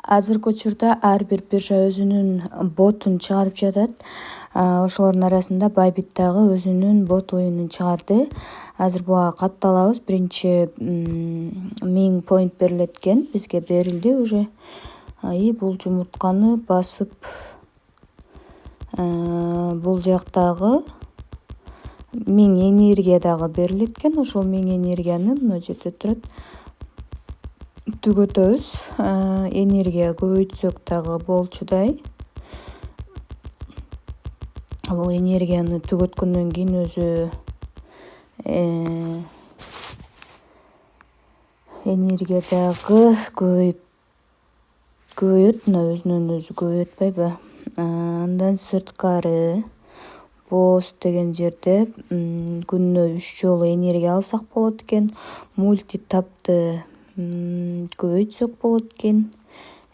Азыркы учурда ар бир биржа өзүнүн ботун чыгарып жатат. Ошолордун арасында Bybit дагы өзүнүн бот оюнун чыгарды. Азыр буга катталабыз. Биринчи 1000 point берилет экен, бизге берилди уже. И бул жумуртканы басып, бул жактагы 1000 энергия дагы берилет экен. Ошол 1000 энергияны мына жерде турат. Түгөтөбүз. Энергия көбөйтсөк дагы болчудай. Бул энергияны түгөткөндөн кийин өзү энергия дагы көбөйөт. Мына өзүнөн өзү көбөйөт атпайбы? Андан сырткары боз деген жерде күнүнө 3 жолу энергия алсак болот экен. Мультитапты көбөйтсөк болот экен.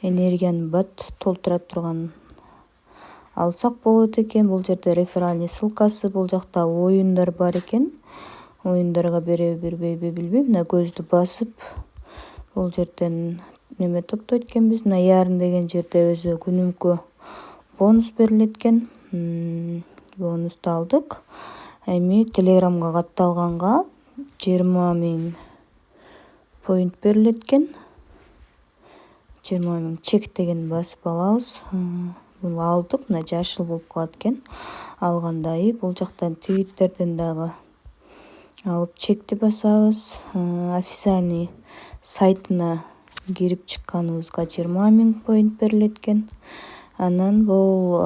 Энергияны бат толтура турган алсак болот экен. Бул жерде реферальный ссылкасы, бул жакта оюндар бар экен. Оюндарга береби бербейби билбейм. Мына көздү басып бул жерден неме топтойт экенбиз. Мына ярым деген жерде өзү күнүмкү бонус берилет экен. Бонусту алдык. Эми Telegramга катталганга 20 000 point берилет экен. 20 000 чек деген басып алабыз. Буну алдык. Мына жашыл болуп калат экен. Алганда бул жактан Twitterден дагы алып чекти басабыз. Официальный сайтына кирип чыкканыбызга 20 000 point берилет экен. Анан бул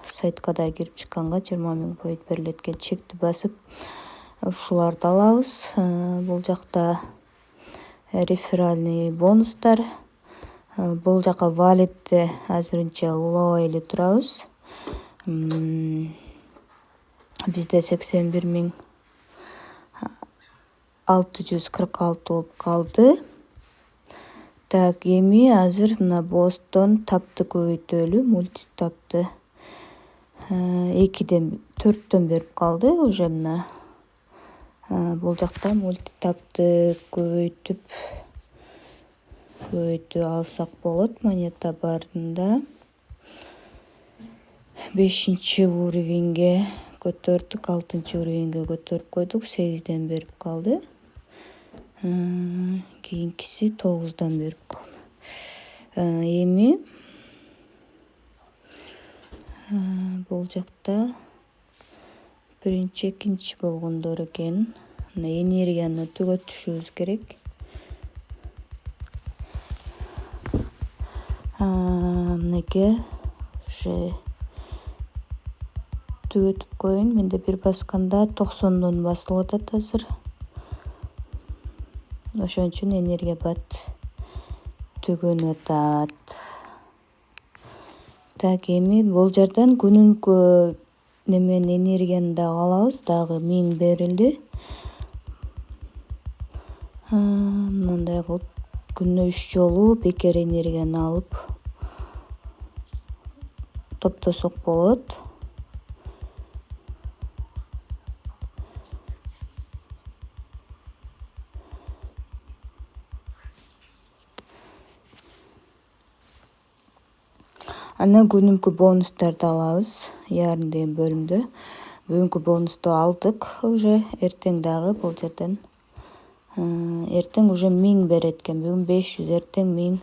сайтка да кирип чыкканга 20 000 point берилет экен. Чекти басып ушуларды алабыз. Бул жакта реферальный бонустар. Бул жака валетте азырынча улабай эле турабыз. Бизде 81 646 болуп калды. Так, эми азыр мына бостон тапты көбөйтөлү, мультитапты 2ден 4төн берип калды уже мына. Бул жакта мультитапты көбөйтүп алсак болот. Монета барында 5-уровеньге көтөрдүк, 6-уровеньге көтөрүп койдук. 8ден берип калды. Кийинкиси 9дан берип калды. Эми бул жакта биринчи, экинчи болгондор экен. Мына энергияны түгөтүшүбүз керек. Мынеке уже түгөтүп коеюн. Менде бир басканда 90дон басылып атат азыр. Ошон үчүн энергия бат түгөнүп атат. Так, эми бул жерден күнүмкү немен энергияны дагы алабыз. Дагы 1000 берилди. Мындай кылып күнүнө 3 жолу бекер энергияны алып топтосок болот. Анан күнүмкү бонустарды алабыз. Ярым деген бөлүмдө. Бүгүнкү бонусту алдык уже. Эртең дагы бул жерден эртең уже 1000 берет экен. Бүгүн 500, эртең 1000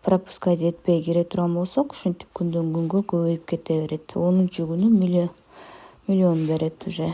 пропускать этпей кире турган болсок, ушинтип күндөн күнгө көбөйүп кете берет. 10-күнү миллион берет уже.